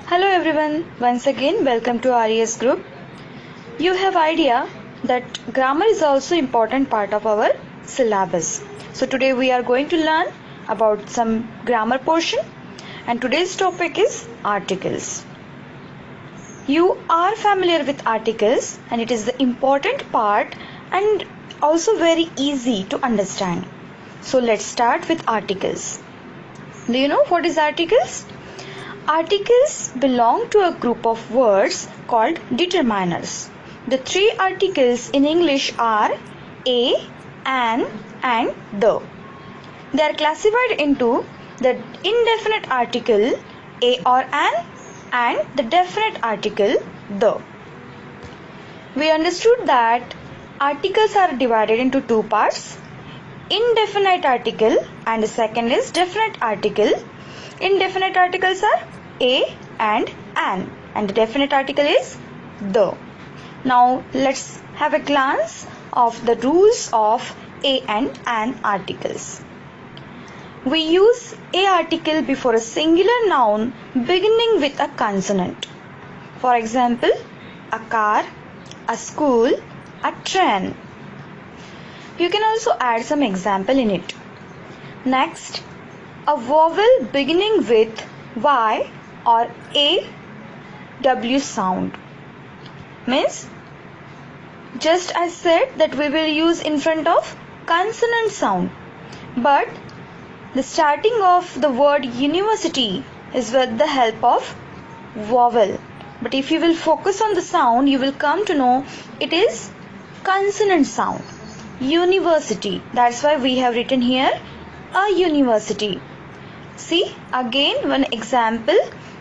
Hello everyone, once again welcome to RES group. You have idea that grammar is also important part of our syllabus. So today we are going to learn about some grammar portion and today's topic is articles. You are familiar with articles and it is the important part and also very easy to understand. So let's start with articles. Do you know what is articles? Articles belong to a group of words called determiners. The three articles in English are a, an, and the. They are classified into the indefinite article a or an and the definite article the. We understood that articles are divided into two parts, indefinite article and the second is definite article. Indefinite articles are a and an and the definite article is the. Now let's have a glance of the rules of a and an articles. We use a article before a singular noun beginning with a consonant. For example, a car, a school, a train. You can also add some example in it. Next, a vowel beginning with Y or A W sound means just I said that we will use in front of consonant sound, but the starting of the word university is with the help of vowel. But if you will focus on the sound, you will come to know it is consonant sound. University. That's why we have written here a university. See again one example,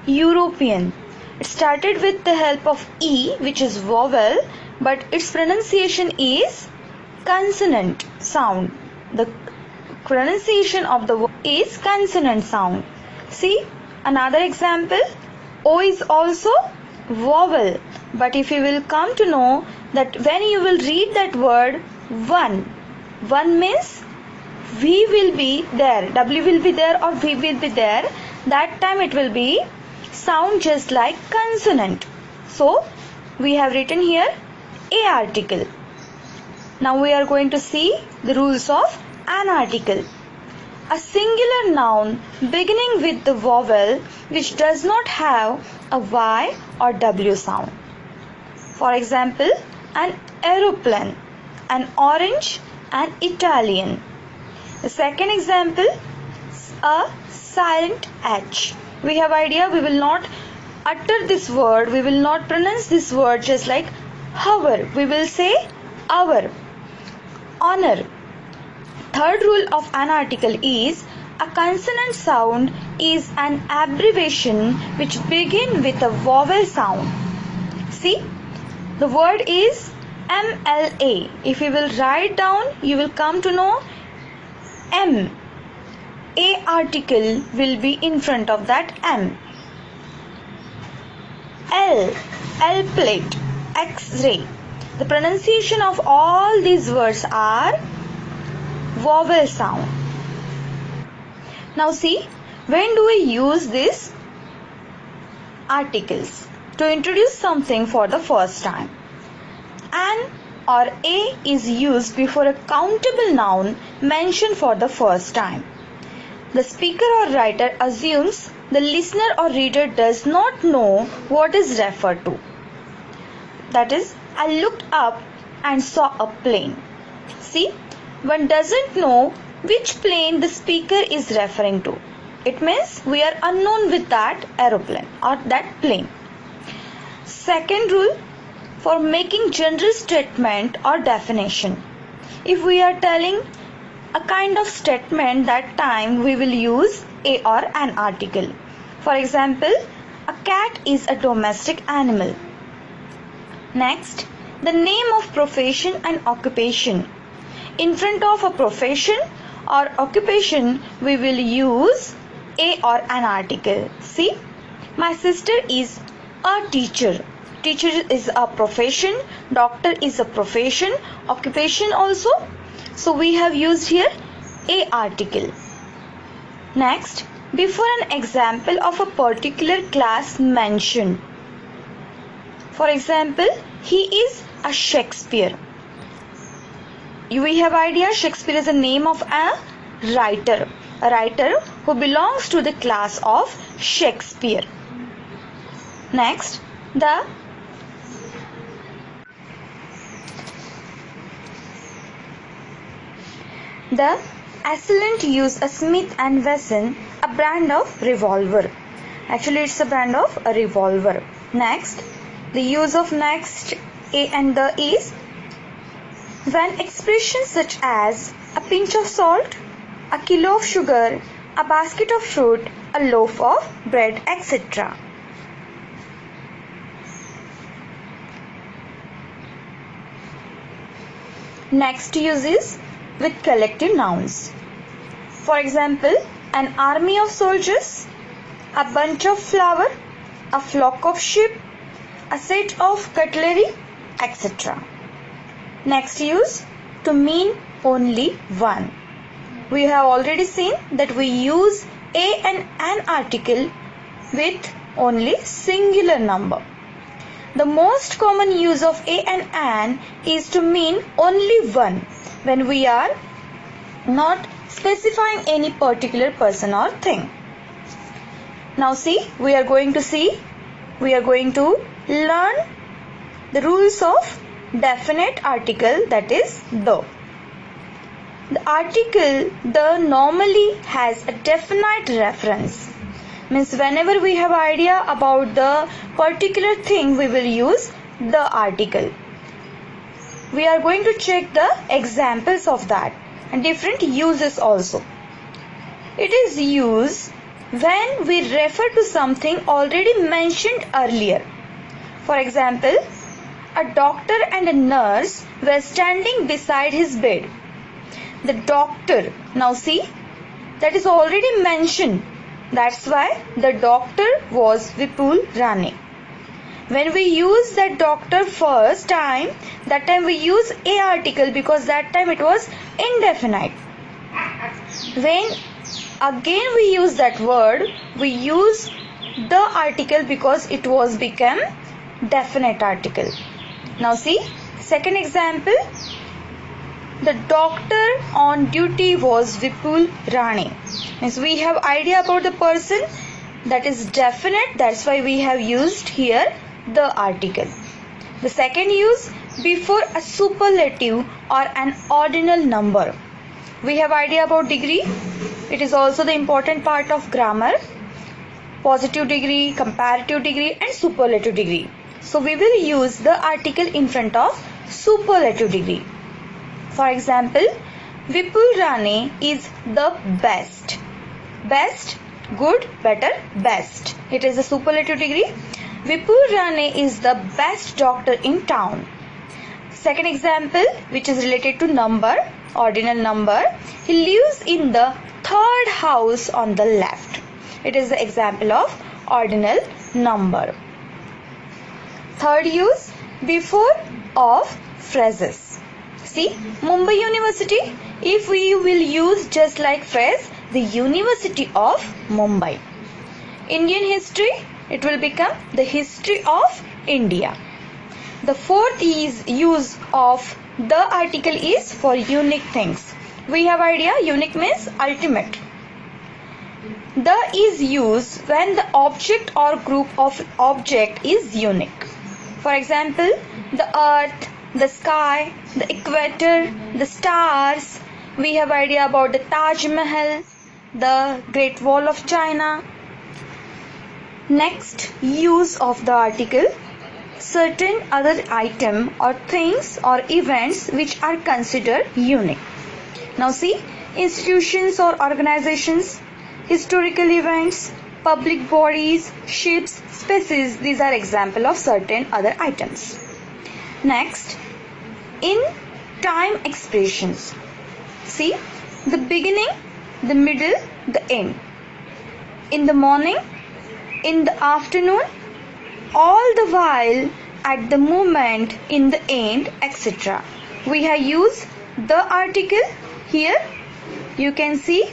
European. It started with the help of E, which is vowel, but its pronunciation is consonant sound. The pronunciation of the word is consonant sound. See another example, O is also vowel, but if you will come to know that when you will read that word one means V will be there, W will be there or V will be there, that time it will be sound just like consonant. So we have written here a article. Now we are going to see the rules of an article. A singular noun beginning with the vowel which does not have a Y or W sound. For example, an aeroplane, an orange, an Italian. The second example, a silent H. We have idea we will not utter this word, we will not pronounce this word just like hover. We will say our. Honor. Third rule of an article is a consonant sound is an abbreviation which begin with a vowel sound. See, the word is MLA. If you will write down, you will come to know M. A article will be in front of that M. L plate, X-ray. The pronunciation of all these words are vowel sound. Now see, when do we use these articles? To introduce something for the first time. An or a is used before a countable noun mentioned for the first time. The speaker or writer assumes the listener or reader does not know what is referred to. That is, I looked up and saw a plane. See, one doesn't know which plane the speaker is referring to. It means we are unknown with that aeroplane or that plane. Second rule, for making general statement or definition. If we are telling a kind of statement, that time we will use a or an article. For example, a cat is a domestic animal. Next, the name of profession and occupation. In front of a profession or occupation, we will use a or an article. See, my sister is a teacher. Teacher is a profession, doctor is a profession, occupation also. So we have used here a article. Next, before an example of a particular class mentioned. For example, he is a Shakespeare. We have idea Shakespeare is the name of a writer who belongs to the class of Shakespeare. Next, the assailant used a Smith and Wesson, a brand of revolver. Actually, it's a brand of a revolver. Next, the use of next a and the is when expressions such as a pinch of salt, a kilo of sugar, a basket of fruit, a loaf of bread, etc. Next use is with collective nouns. For example, an army of soldiers, a bunch of flower, a flock of sheep, a set of cutlery, etc. Next use to mean only one. We have already seen that we use a and an article with only singular number. The most common use of a and an is to mean only one when we are not specifying any particular person or thing. Now we are going to learn the rules of definite article, that is the. The article the normally has a definite reference. Means whenever we have idea about the particular thing, we will use the article. We are going to check the examples of that and different uses also. It is used when we refer to something already mentioned earlier. For example, a doctor and a nurse were standing beside his bed. The doctor, now that is already mentioned. That's why the doctor was Vipul Rane. When we use that doctor first time, that time we use a article because that time it was indefinite. When again we use that word, we use the article because it was become definite article. Now second example, the doctor on duty was Vipul Rane. Means we have idea about the person, that is definite, that's why we have used here the article. The second use, before a superlative or an ordinal number. We have idea about degree. It is also the important part of grammar. Positive degree, comparative degree and superlative degree. So we will use the article in front of superlative degree. For example, Vipul Rane is the best. Best, good, better, best. It is a superlative degree. Vipul Rane is the best doctor in town. Second example, which is related to number, ordinal number. He lives in the third house on the left. It is the example of ordinal number. Third use, before of phrases. Mumbai University, if we will use just like phrase, the University of Mumbai. Indian history, it will become the history of India. The fourth use of the article is for unique things. We have idea, unique means ultimate. The is used when the object or group of object is unique. For example, the earth, the sky, the equator, the stars. We have idea about the Taj Mahal, the Great Wall of China. Next use of the article, certain other item or things or events which are considered unique. Now institutions or organizations, historical events, public bodies, ships, species, these are example of certain other items. Next, in time expressions. The beginning, the middle, the end. In the morning, in the afternoon, all the while, at the moment, in the end, etc. We have used the article here. You can see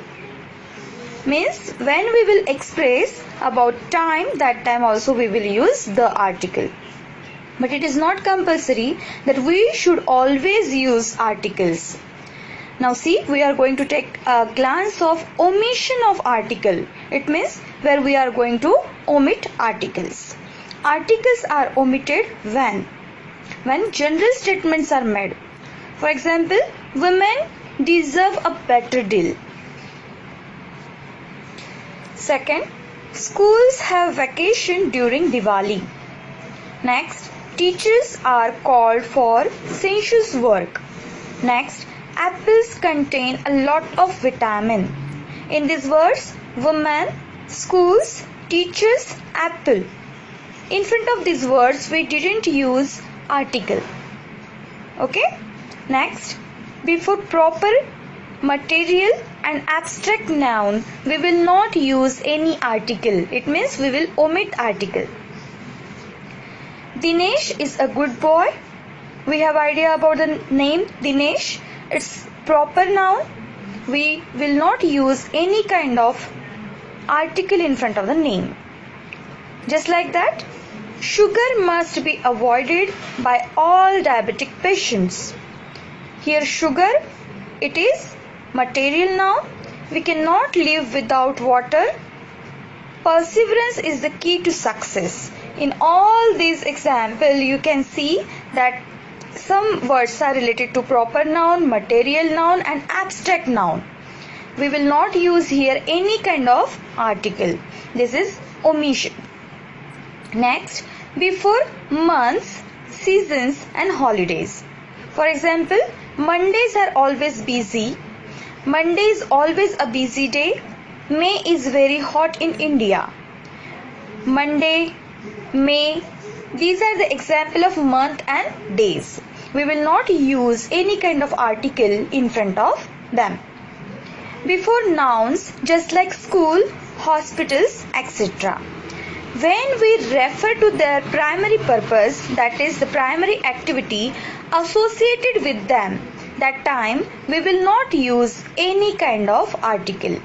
Means when we will express about time, that time also we will use the article. But it is not compulsory that we should always use articles. Now see, we are going to take a glance of omission of article. It means where we are going to omit articles. Articles are omitted when general statements are made. For example, women deserve a better deal. Second, schools have vacation during Diwali. Next, teachers are called for census work. Next, apples contain a lot of vitamin. In these words, women, schools, teachers, apple. In front of these words, we didn't use article. Okay? Next, before proper, material and abstract noun, we will not use any article. It means we will omit article. Dinesh is a good boy. We have idea about the name Dinesh. It's proper noun. We will not use any kind of article in front of the name. Just like that, sugar must be avoided by all diabetic patients. Here sugar, it is material noun. We cannot live without water. Perseverance is the key to success. In all these examples, you can see that some words are related to proper noun, material noun and abstract noun. We will not use here any kind of article. This is omission. Next, before months, seasons and holidays. For example, Mondays are always busy. Monday is always a busy day. May is very hot in India. Monday, May, these are the example of month and days. We will not use any kind of article in front of them. Before nouns, just like school, hospitals, etc. When we refer to their primary purpose, that is the primary activity associated with them, that time we will not use any kind of article.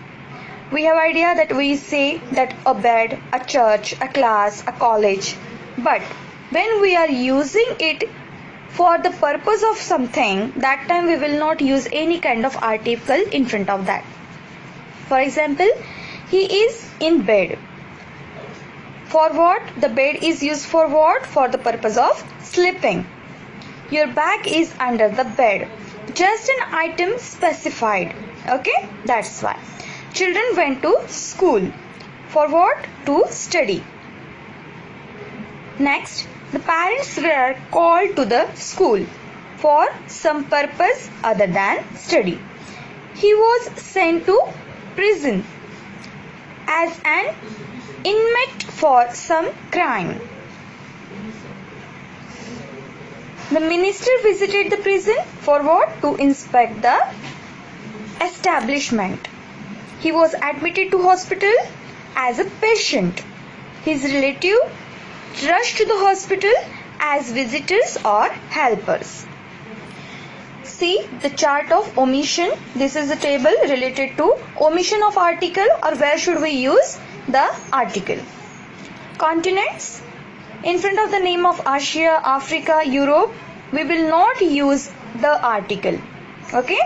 We have idea that we say that a bed, a church, a class, a college. But when we are using it for the purpose of something, that time we will not use any kind of article in front of that. For example, he is in bed. For what? The bed is used for what? For the purpose of sleeping. Your bag is under the bed. Just an item specified. Okay? That's why. Children went to school. For what? To study. Next, the parents were called to the school for some purpose other than study. He was sent to prison as an inmate for some crime. The minister visited the prison for what? To inspect the establishment. He was admitted to hospital as a patient. His relative rushed to the hospital as visitors or helpers. See the chart of omission. This is a table related to omission of article, or where should we use the article. Continents. In front of the name of Asia, Africa, Europe, we will not use the article. Okay?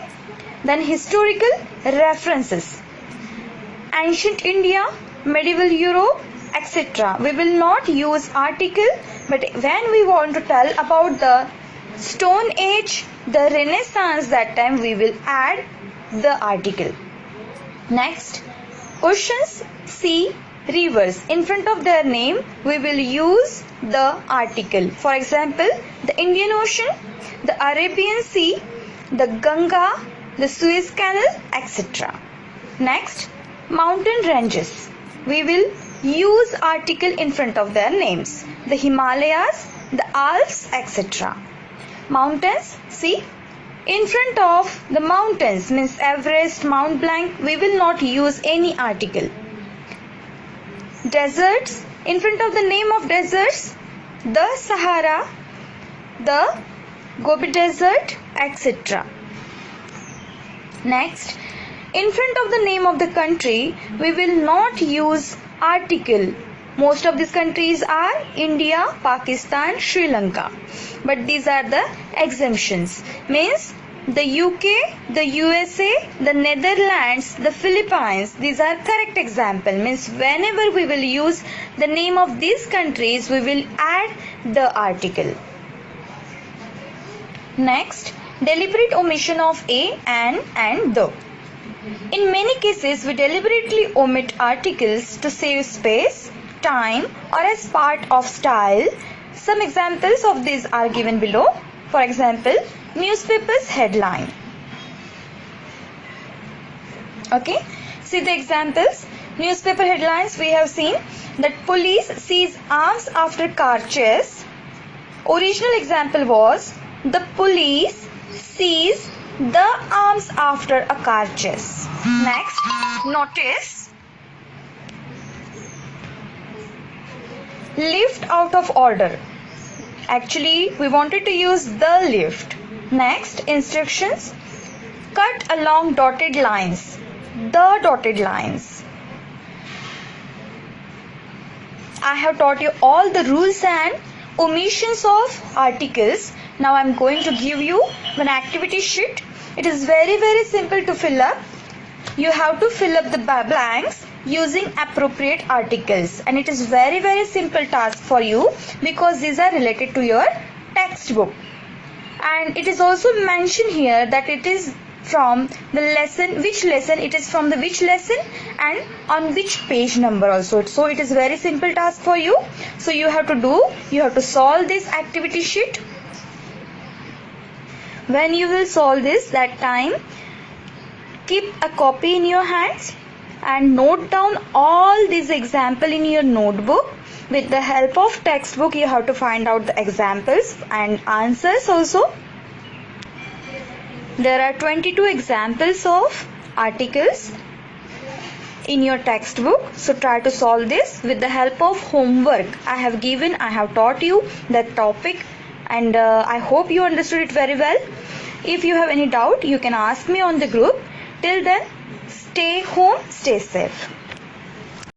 Then historical references. Ancient India, medieval Europe, etc. We will not use article, but when we want to tell about the Stone Age, the Renaissance, that time we will add the article. Next, oceans, sea, rivers. In front of their name, we will use the article. For example, the Indian Ocean, the Arabian Sea, the Ganga, the Suez Canal, etc. Next, mountain ranges. We will use article in front of their names. The Himalayas, the Alps, etc. Mountains, see, in front of the mountains means Everest, Mount Blanc, we will not use any article. Deserts, in front of the name of deserts, the Sahara, the Gobi Desert, etc. Next, In front of the name of the country, we will not use article. Most of these countries are India, Pakistan, Sri Lanka. But these are the exemptions. Means the UK, the USA, the Netherlands, the Philippines, these are correct example. Means whenever we will use the name of these countries, we will add the article. Next, deliberate omission of a, an and the. In many cases, we deliberately omit articles to save space, time or as part of style. Some examples of these are given below. For example, newspaper's headline. Okay, see the examples. Newspaper headlines we have seen that police seize arms after car chase. Original example was the police seize the arms after a car chase. Next, notice lift out of order. Actually, we wanted to use the lift. Next, instructions cut along dotted lines. The dotted lines. I have taught you all the rules and omissions of articles. Now I am going to give you an activity sheet. It is very simple to fill up. You have to fill up the blanks using appropriate articles, and it is very simple task for you because these are related to your textbook. And it is also mentioned here that it is from the lesson, which lesson it is from, the which lesson and on which page number also. So it is very simple task for you. So you have to solve this activity sheet. When you will solve this, that time keep a copy in your hands and note down all these examples in your notebook. With the help of textbook, you have to find out the examples and answers also. There are 22 examples of articles in your textbook. So try to solve this with the help of homework. I have taught you that topic, and I hope you understood it very well. If you have any doubt, you can ask me on the group. Till then, stay home, stay safe.